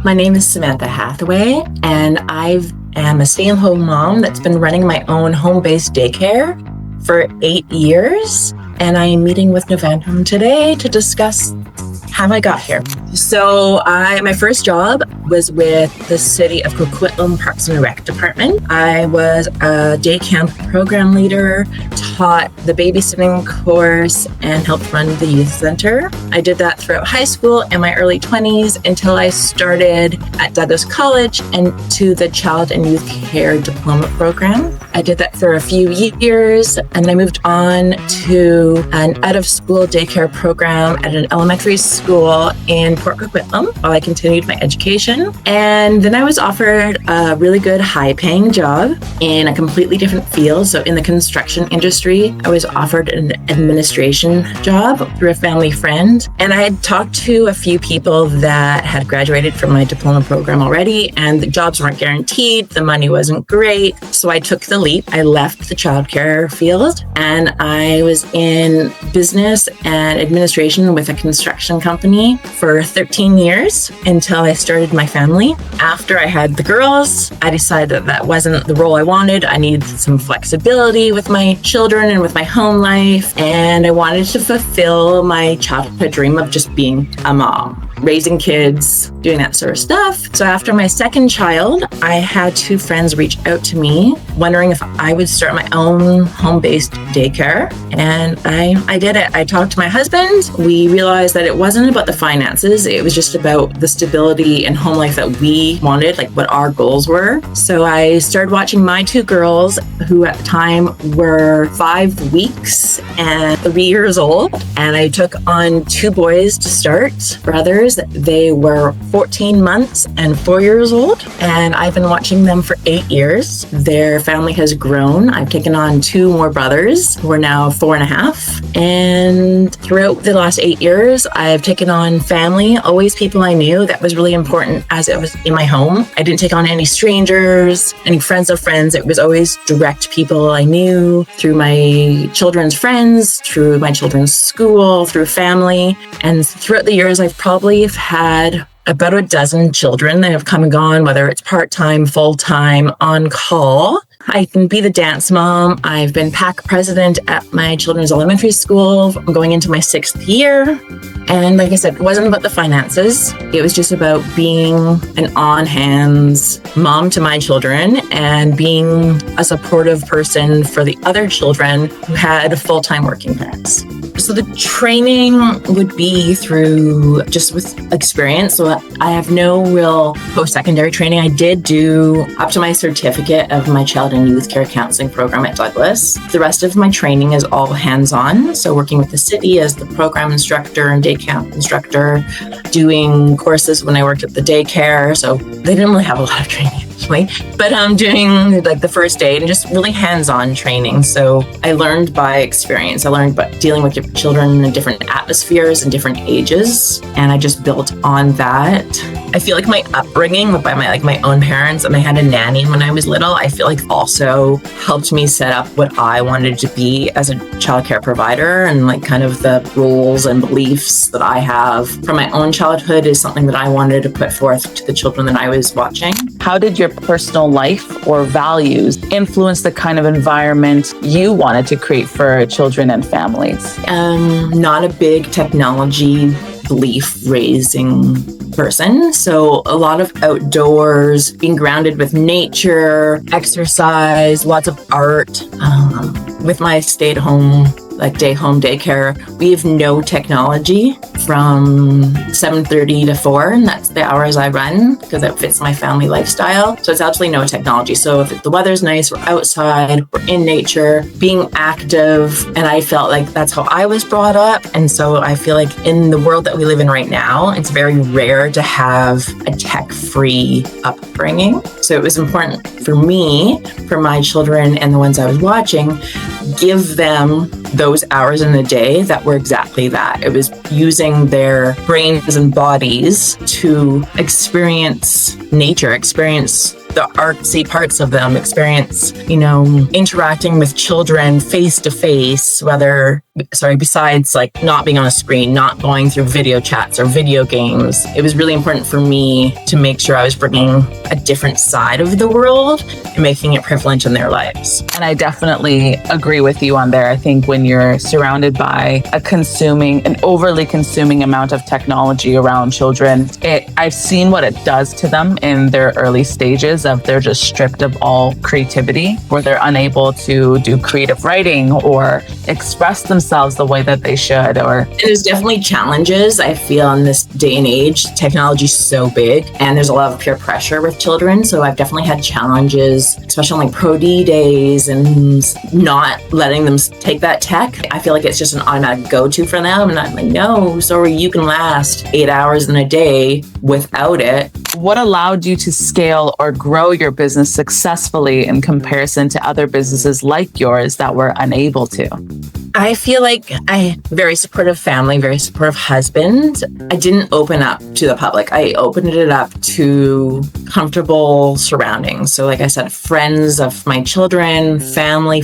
My name is Samantha Hathaway, and I am a stay-at-home mom that's been running my own home-based daycare for 8 years. And I am meeting with Novantum today to discuss how I got here. So my first job was with the City of Coquitlam Parks and Rec Department. I was a day camp program leader, taught the babysitting course, and helped run the youth center. I did that throughout high school and my early 20s until I started at Douglas College and to the Child and Youth Care Diploma program. I did that for a few years, and then I moved on to an out-of-school daycare program at an elementary school in Port Coquitlam while I continued my education. And then I was offered a really good high-paying job in a completely different field. So in the construction industry, I was offered an administration job through a family friend. And I had talked to a few people that had graduated from my diploma program already, and the jobs weren't guaranteed. The money wasn't great. So I took the leap. I left the childcare field, and I was in business and administration with a construction company for 13 years until I started my family. After I had the girls, I decided that that wasn't the role I wanted. I needed some flexibility with my children and with my home life, and I wanted to fulfill my childhood dream of just being a mom, raising kids, doing that sort of stuff. So after my second child, I had two friends reach out to me wondering if I would start my own home-based daycare. And I did it. I talked to my husband. We realized that it wasn't about the finances. It was just about the stability and home life that we wanted, like what our goals were. So I started watching my two girls, who at the time were 5 weeks and 3 years old. And I took on two boys to start, brothers. They were 14 months and 4 years old. And I've been watching them for 8 years. Their family has grown. I've taken on two more brothers who are now 4.5. And throughout the last 8 years, I've taken on family, always people I knew. That was really important as it was in my home. I didn't take on any strangers, any friends of friends. It was always direct people I knew through my children's friends, through my children's school, through family. And throughout the years, I've probably had about a dozen children that have come and gone, whether it's part-time, full-time, on call. I can be the dance mom. I've been PAC president at my children's elementary school. I'm going into my 6th year. And like I said, it wasn't about the finances. It was just about being an on-hands mom to my children and being a supportive person for the other children who had full-time working parents. So the training would be through just with experience. So I have no real post-secondary training. I did do up to my certificate of my child and youth care counseling program at Douglas. The rest of my training is all hands-on. So working with the city as the program instructor and day camp instructor, doing courses when I worked at the daycare. So they didn't really have a lot of training. But I'm doing like the first aid and just really hands-on training. So I learned by experience. I learned by dealing with different children in different atmospheres and different ages. And I just built on that. I feel like my upbringing by my own parents, and I had a nanny when I was little, I feel like also helped me set up what I wanted to be as a childcare provider, and like kind of the rules and beliefs that I have from my own childhood is something that I wanted to put forth to the children that I was watching. How did your personal life or values influence the kind of environment you wanted to create for children and families? Not a big technology belief raising person. So a lot of outdoors, being grounded with nature, exercise, lots of art. With my stay-at-home, like day-home daycare, we have no technology from 7:30 to 4, and that's the hours I run because it fits my family lifestyle. So it's absolutely no technology. So if the weather's nice, we're outside, we're in nature, being active, and I felt like that's how I was brought up. And so I feel like in the world that we live in right now, it's very rare to have a tech-free upbringing. So it was important for me, for my children and the ones I was watching, give them those hours in the day that were exactly that. It was using their brains and bodies to experience nature, experience the artsy parts of them, experience, interacting with children face to face, besides like not being on a screen, not going through video chats or video games. It was really important for me to make sure I was bringing a different side of the world and making it prevalent in their lives. And I definitely agree with you on there. I think when you're surrounded by an overly consuming amount of technology around children, I've seen what it does to them in their early stages of they're just stripped of all creativity, where they're unable to do creative writing or express themselves the way that they should. And there's definitely challenges, I feel, in this day and age. Technology is so big and there's a lot of peer pressure with children. So I've definitely had challenges, especially on like Pro D days and not letting them take that tech. I feel like it's just an automatic go-to for them. And I'm like, no, sorry, you can last 8 hours in a day without it. What allowed you to scale or grow your business successfully in comparison to other businesses like yours that were unable to? I feel like I very supportive family, very supportive husband. I didn't open up to the public. I opened it up to comfortable surroundings. So like I said, friends of my children, family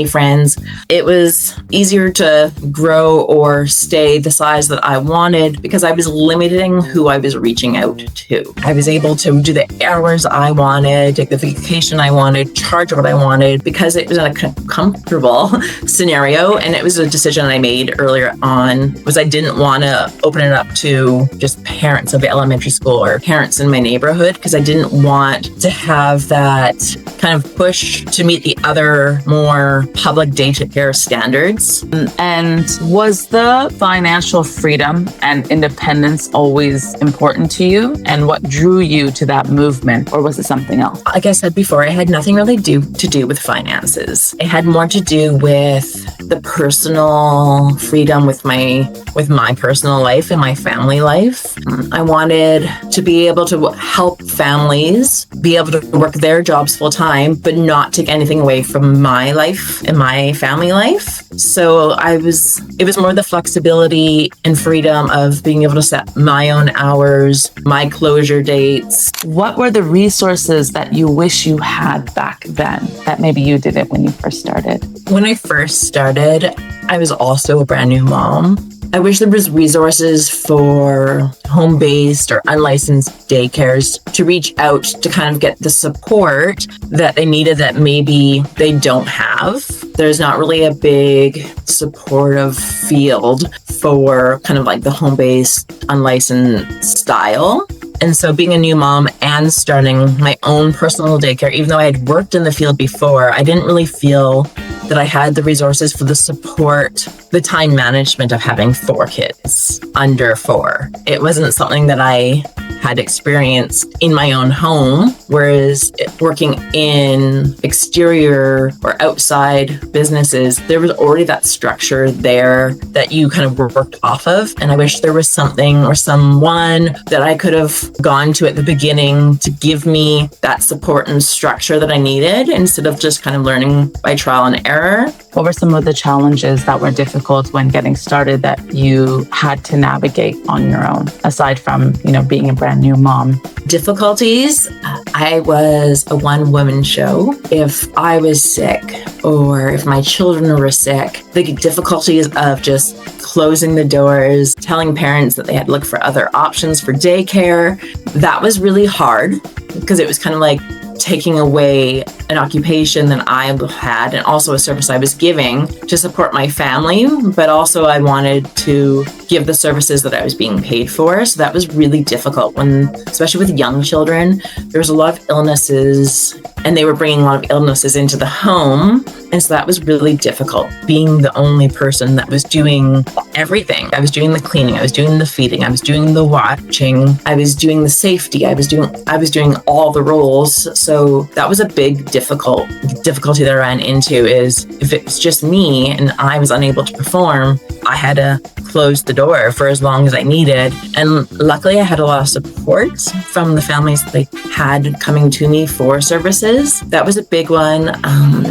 friends. It was easier to grow or stay the size that I wanted because I was limiting who I was reaching out to. I was able to do the hours I wanted, take the vacation I wanted, charge what I wanted because it was in a comfortable scenario. And it was a decision I made earlier on, was I didn't want to open it up to just parents of elementary school or parents in my neighborhood because I didn't want to have that kind of push to meet the other more public daycare standards. And was the financial freedom and independence always important to you? And what drew you to that movement, or was it something else? Like I said before, it had nothing really to do with finances. It had more to do with the personal freedom with my personal life and my family life. I wanted to be able to help families be able to work their jobs full time, but not take anything away from my life and my family life. So it was more the flexibility and freedom of being able to set my own hours, my closure dates. What were the resources that you wish you had back then that maybe you didn't when you first started? When I first started, I was also a brand new mom. I wish there was resources for home-based or unlicensed daycares to reach out to kind of get the support that they needed that maybe they don't have. There's not really a big supportive field for kind of like the home-based unlicensed style. And so being a new mom and starting my own personal daycare, even though I had worked in the field before, I didn't really feel that I had the resources for the support, the time management of having 4 kids under 4. It wasn't something that I had experienced in my own home, whereas working in exterior or outside businesses, there was already that structure there that you kind of worked off of. And I wish there was something or someone that I could have gone to at the beginning to give me that support and structure that I needed instead of just kind of learning by trial and error. What were some of the challenges that were difficult when getting started that you had to navigate on your own, aside from, being a brand new mom? Difficulties. I was a one-woman show. If I was sick or if my children were sick, the difficulties of just closing the doors, telling parents that they had to look for other options for daycare, that was really hard because it was kind of like taking away an occupation that I had and also a service I was giving to support my family, but also I wanted to give the services that I was being paid for. So that was really difficult especially with young children, there was a lot of illnesses and they were bringing a lot of illnesses into the home. And so that was really difficult, being the only person that was doing everything. I was doing the cleaning, I was doing the feeding, I was doing the watching, I was doing the safety, I was doing all the roles. So that was a big difficulty that I ran into is if it was just me and I was unable to perform, I had to close the door for as long as I needed. And luckily I had a lot of support from the families that they had coming to me for services. That was a big one.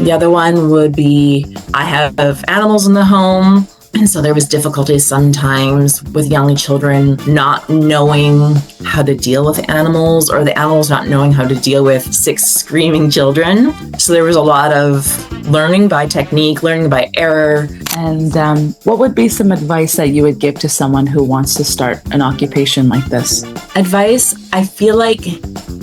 The other one would be I have animals in the home And so there was difficulty sometimes with young children not knowing how to deal with animals, or the animals not knowing how to deal with 6 screaming children. So there was a lot of learning by technique, learning by error. And what would be some advice that you would give to someone who wants to start an occupation like this? Advice, I feel like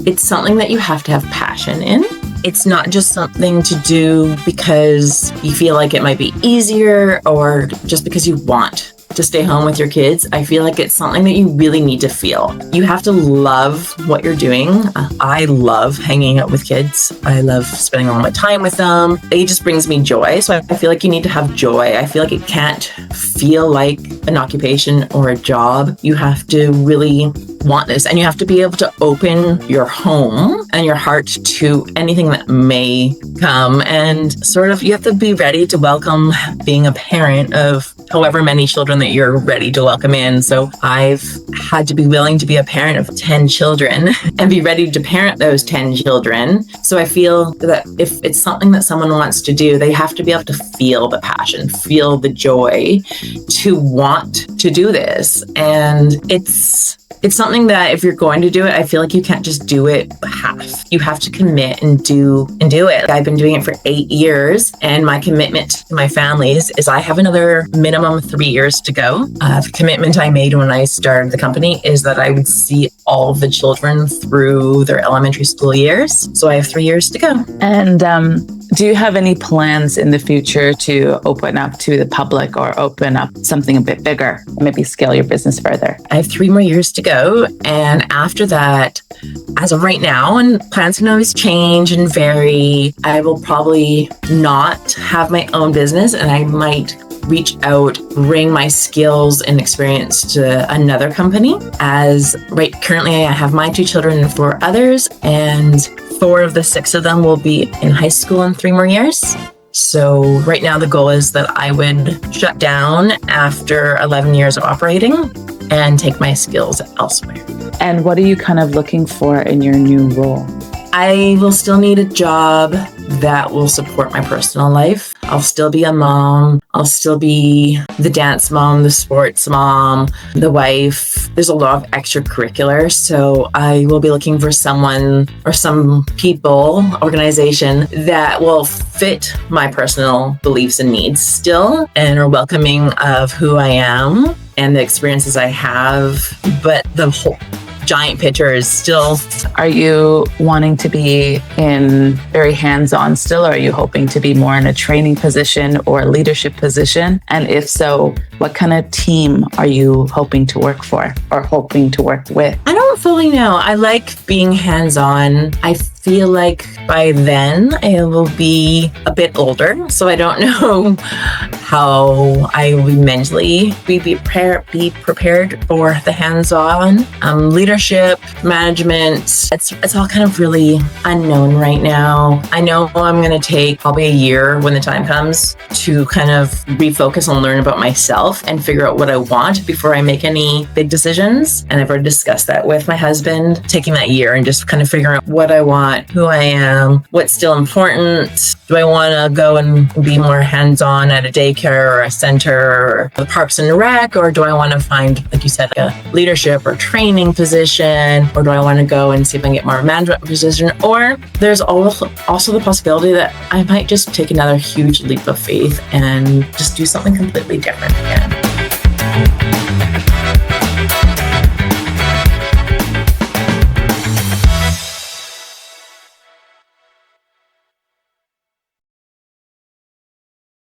it's something that you have to have passion in. It's not just something to do because you feel like it might be easier or just because you want to stay home with your kids. I feel like it's something that you really need to feel. You have to love what you're doing. I love hanging out with kids. I love spending all my time with them. It just brings me joy. So I feel like you need to have joy. I feel like it can't feel like an occupation or a job. You have to really want this, and you have to be able to open your home and your heart to anything that may come, and sort of you have to be ready to welcome being a parent of however many children that you're ready to welcome in. So I've had to be willing to be a parent of 10 children and be ready to parent those 10 children. So I feel that if it's something that someone wants to do, they have to be able to feel the passion, feel the joy to want to do this. And it's something that if you're going to do it, I feel like you can't just do it half. You have to commit and do it. I've been doing it for 8 years, and my commitment to my families is I have another minimum 3 years to go. The commitment I made when I started the company is that I would see all of the children through their elementary school years. So I have 3 years to go. And do you have any plans in the future to open up to the public or open up something a bit bigger, maybe scale your business further? I have 3 more years to go. And after that, as of right now, and plans can always change and vary, I will probably not have my own business, and I might reach out, bring my skills and experience to another company. Currently I have my 2 children and 4 others, and 4 of the 6 of them will be in high school in 3 more years. So right now the goal is that I would shut down after 11 years of operating and take my skills elsewhere. And what are you kind of looking for in your new role? I will still need a job that will support my personal life. I'll still be a mom. I'll still be the dance mom, the sports mom, the wife. There's a lot of extracurricular. So I will be looking for someone or some people, organization that will fit my personal beliefs and needs still and are welcoming of who I am and the experiences I have. But the whole giant picture is still. Are you wanting to be in very hands-on still, or are you hoping to be more in a training position or a leadership position? And if so, what kind of team are you hoping to work for or hoping to work with? I don't fully know. I like being hands-on. I feel like by then I will be a bit older, so I don't know how I will mentally be prepared for the hands-on. Leadership, management, it's all kind of really unknown right now. I know I'm going to take probably a year when the time comes to kind of refocus and learn about myself and figure out what I want before I make any big decisions. And I've already discussed that with my husband, taking that year and just kind of figuring out what I want, who I am, what's still important. Do I want to go and be more hands-on at a daycare or a center or the Parks and Rec, or do I want to find, like you said, a leadership or training position, or do I want to go and see if I can get more management position? Or there's also the possibility that I might just take another huge leap of faith and just do something completely different again.